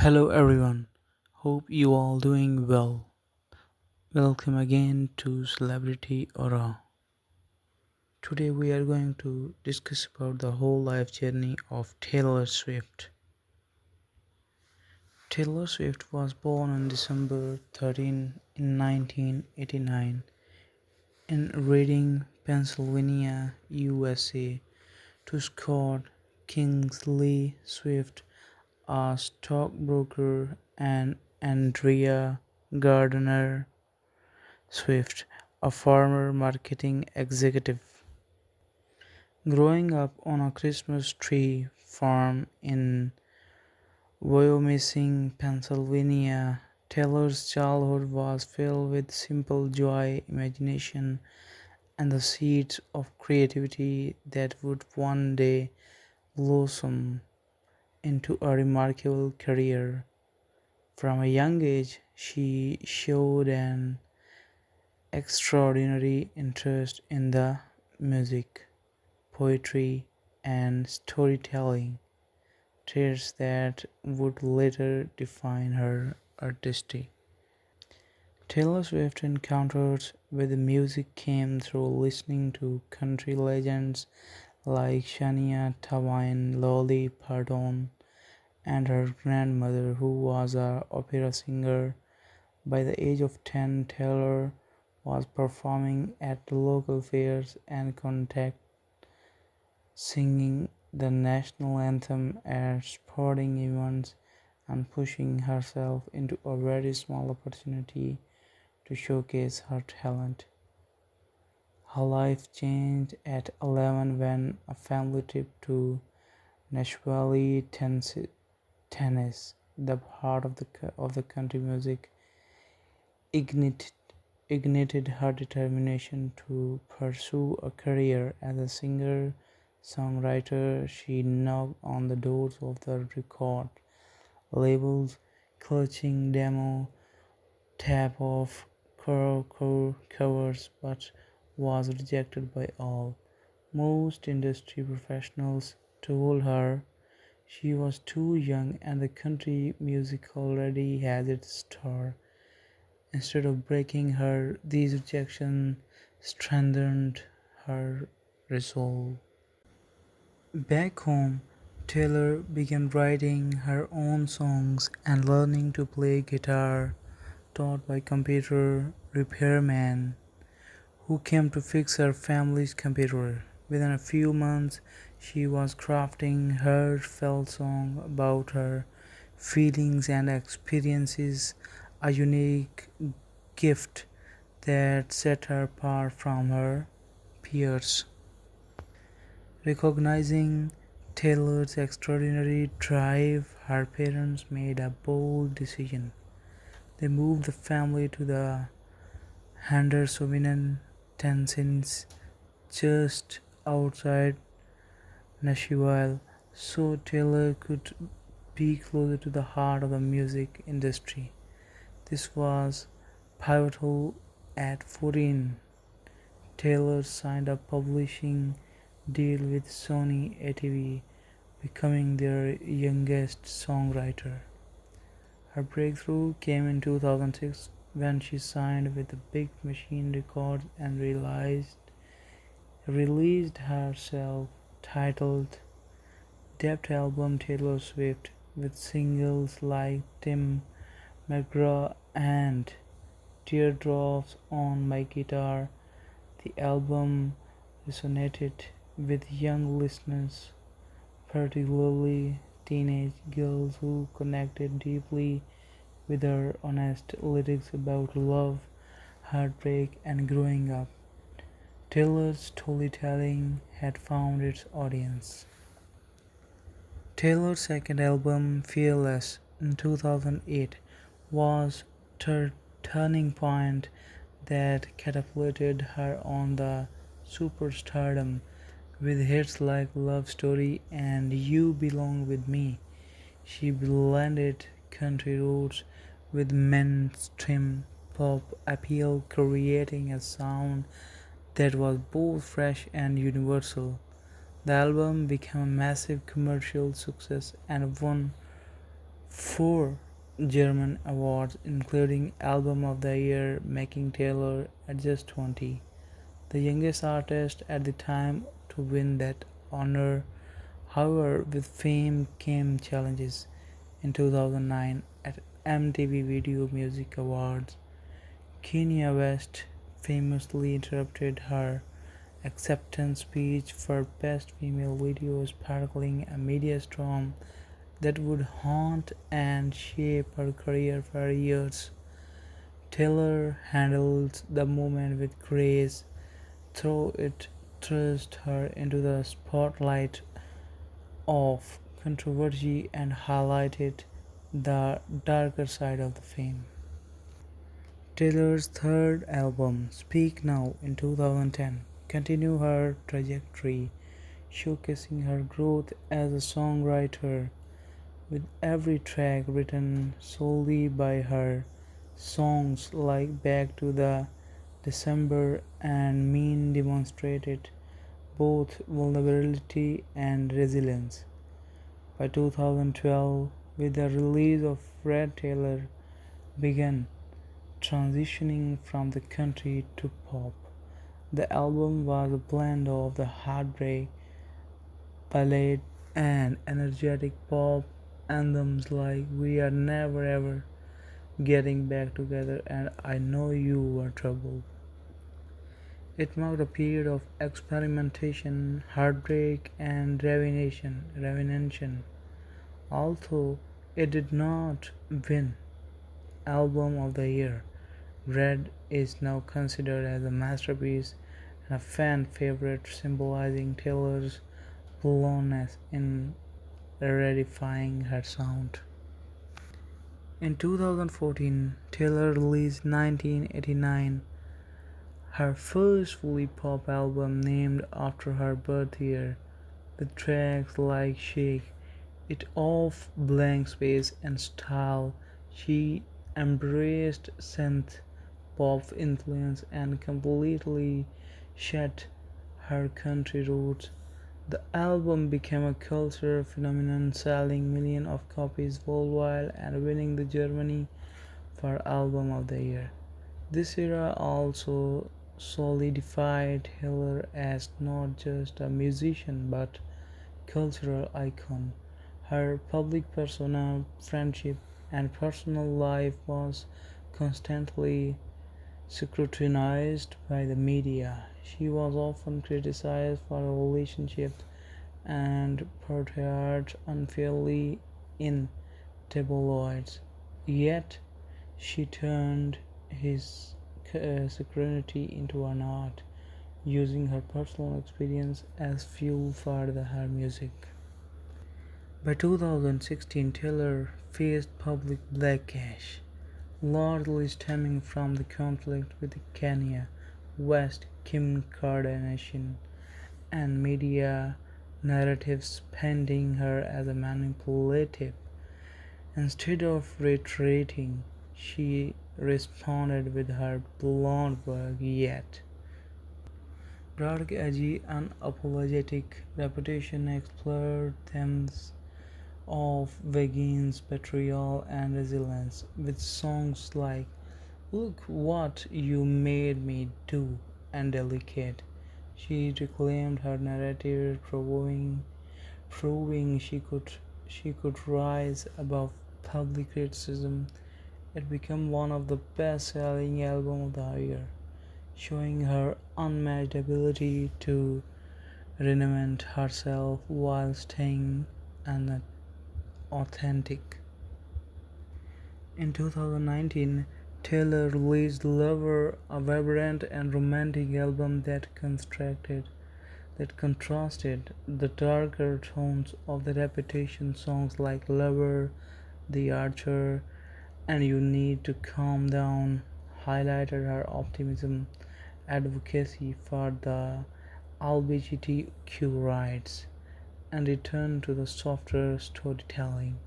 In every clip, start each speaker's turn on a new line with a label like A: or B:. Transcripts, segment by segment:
A: Hello everyone. Hope you all doing well. Welcome again to Celebrity Aura. Today we are going to discuss about the whole life journey of Taylor Swift. Taylor Swift was born on December 13 in 1989 in Reading, Pennsylvania, USA to Scott Kingsley Swift, a stockbroker, and Andrea Gardner Swift, a former marketing executive. Growing up on a Christmas tree farm in Wyoming, Pennsylvania, Taylor's childhood was filled with simple joy, imagination, and the seeds of creativity that would one day blossom into a remarkable career. From a young age, she showed an extraordinary interest in the music, poetry, and storytelling, traits that would later define her artistry. Taylor Swift's encounters with music came through listening to country legends like Shania Twain, Dolly Parton, and her grandmother, who was an opera singer. By the age of 10, Taylor was performing at local fairs and contests, singing the national anthem at sporting events, and pushing herself into a very small opportunity to showcase her talent. Her life changed at 11 when a family trip to Nashville, Tennessee, the heart of the country music, ignited ignited her determination to pursue a career as a singer songwriter. She knocked on the doors of the record labels, clutching demo tape of karaoke covers, but was rejected by all. Most industry professionals told her she was too young and the country music already has its star. Instead of breaking her, these rejections strengthened her resolve. Back home, Taylor began writing her own songs and learning to play guitar, taught by computer repairman who came to fix her family's computer. Within a few months, she was crafting heartfelt song about her feelings and experiences, a unique gift that set her apart from her peers. Recognizing Taylor's extraordinary drive, her parents made a bold decision. They moved the family to the Hendersonian Tennessee, just outside Nashville, so Taylor could be closer to the heart of the music industry. This was pivotal. At 14, Taylor signed a publishing deal with Sony ATV, becoming their youngest songwriter. Her breakthrough came in 2006 when she signed with the Big Machine Records and released her self-titled debut album Taylor Swift with singles like Tim McGraw and Teardrops on My Guitar. The album resonated with young listeners, particularly teenage girls who connected deeply with her honest lyrics about love, heartbreak, and growing up. Taylor's storytelling had found its audience. Taylor's second album, Fearless, in 2008, was her turning point that catapulted her on the superstardom with hits like Love Story and You Belong With Me. She blended country roots with mainstream pop appeal, creating a sound that was both fresh and universal. The album became a massive commercial success and won four German awards, including Album of the Year, making Taylor at just 20 the youngest artist at the time to win that honor. However, with fame came challenges. In 2009, at MTV Video Music Awards, Kanye West famously interrupted her acceptance speech for Best Female Video, sparkling a media storm that would haunt and shape her career for years. Taylor handled the moment with grace, though it thrust her into the spotlight of controversy and highlighted the darker side of the fame. Taylor's third album, Speak Now, in 2010, continued her trajectory, showcasing her growth as a songwriter, with every track written solely by her. Songs like Back to the December and Mean demonstrated both vulnerability and resilience. By 2012, with the release of Red, Taylor began transitioning from the country to pop. The album was a blend of the heartbreak ballad and energetic pop anthems like We Are Never Ever Getting Back Together and I Know You Were Trouble. It marked a period of experimentation, heartbreak, and revelation. Although it did not win Album of the Year, Red is now considered as a masterpiece and a fan favorite, symbolizing Taylor's boldness in redefining her sound. In 2014, Taylor released 1989, her first fully pop album named after her birth year, with tracks like Shake It Off, Blank Space, and Style. She embraced synth pop influence and completely shed her country roots. The album became a cultural phenomenon, selling millions of copies worldwide and winning the Germany for Album of the Year. This era also solidified Taylor as not just a musician but cultural icon. Her public persona, friendship, and personal life was constantly scrutinized by the media. She was often criticized for her relationships and portrayed unfairly in tabloids. Yet, she turned his security into an art, using her personal experience as fuel for her music. By 2016, Taylor faced public backlash, largely stemming from the conflict with Kanye West, Kim Kardashian, and media narratives painting her as a manipulative. Instead of retreating, she responded with her blonde work yet dark, edgy, unapologetic reputation, explored themes of vegans, betrayal, and resilience, with songs like Look What You Made Me Do and Delicate. She reclaimed her narrative, proving she could rise above public criticism. It became one of the best-selling albums of the year, showing her unmatched ability to reinvent herself while staying authentic. In 2019, Taylor released Lover, a vibrant and romantic album that contrasted the darker tones of the Reputation songs like Lover, The Archer, and You Need to Calm Down, highlighted her optimism, advocacy for the LGBTQ rights, and return to the softer storytelling.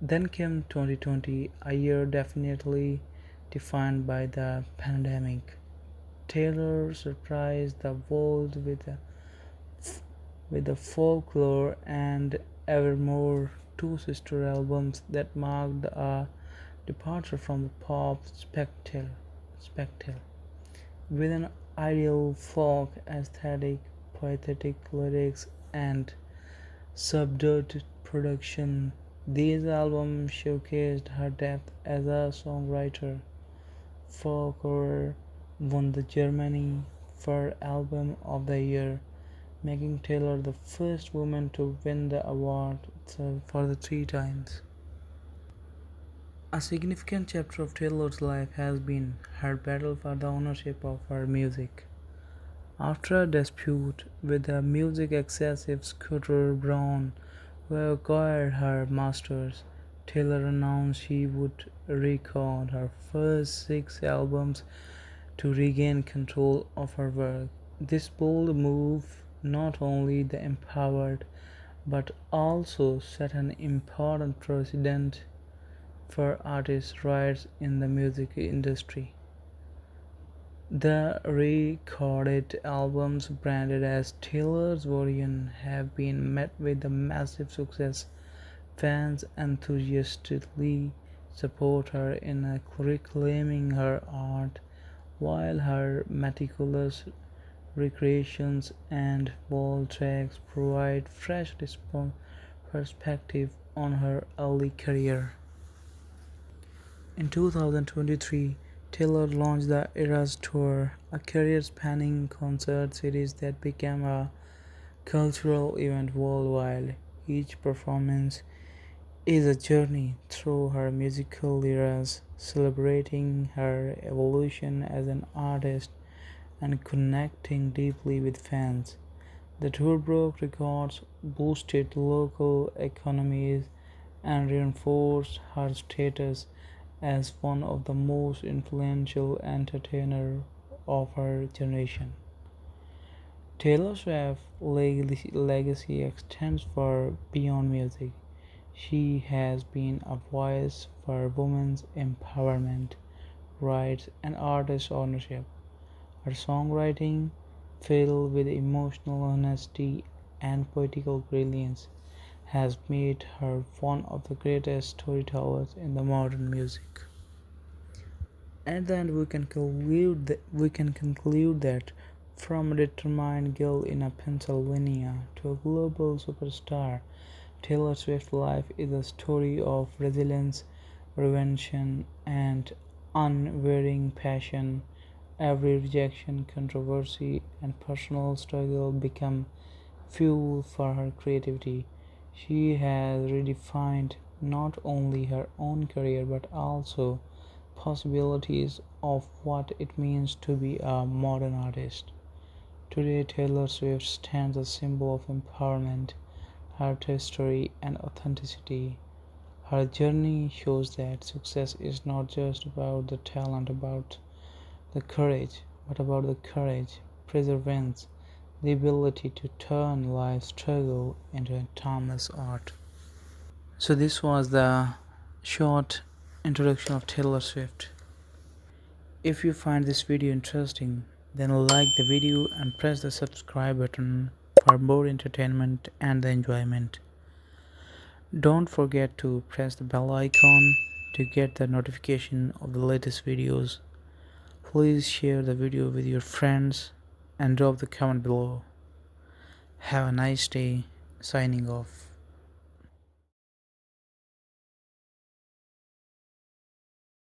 A: Then came 2020, a year definitely defined by the pandemic. Taylor surprised the world with the folklore and evermore two sister albums that marked a departure from the pop spectacle. With an ideal folk aesthetic, poetic lyrics, and subdued production, these albums showcased her depth as a songwriter. Folklore won the Germany for Album of the Year, making Taylor the first woman to win the award for the three times. A significant chapter of Taylor's life has been her battle for the ownership of her music. After a dispute with the music executive Scooter Braun, who acquired her masters, Taylor announced she would record her first six albums to regain control of her work. This bold move not only the empowered but also set an important precedent for artists' rights in the music industry. The recorded albums, branded as Taylor's version, have been met with a massive success. Fans enthusiastically support her in reclaiming her art, while her meticulous recreations and bold tracks provide fresh perspective on her early career. In 2023, Taylor launched the Eras Tour, a career-spanning concert series that became a cultural event worldwide. Each performance is a journey through her musical eras, celebrating her evolution as an artist and connecting deeply with fans. The tour broke records, boosted local economies, and reinforced her status as one of the most influential entertainers of her generation. Taylor Swift's legacy extends far beyond music. She has been a voice for women's empowerment, rights, and artist ownership. Her songwriting, filled with emotional honesty and poetical brilliance, has made her one of the greatest storytellers in the modern music. At the end, we can conclude that from a determined girl in Pennsylvania to a global superstar, Taylor Swift's life is a story of resilience, reinvention, and unwavering passion. Every rejection, controversy, and personal struggle become fuel for her creativity. She has redefined not only her own career but also possibilities of what it means to be a modern artist. Today, Taylor Swift stands as a symbol of empowerment, artistry, and authenticity. Her journey shows that success is not just about the talent, but about the courage, perseverance, the ability to turn life's struggle into a timeless art. So, this was the short introduction of Taylor Swift. If you find this video interesting, then like the video and press the subscribe button for more entertainment and enjoyment. Don't forget to press the bell icon to get the notification of the latest videos. Please share the video with your friends and drop the comment below. Have a nice day. Signing off.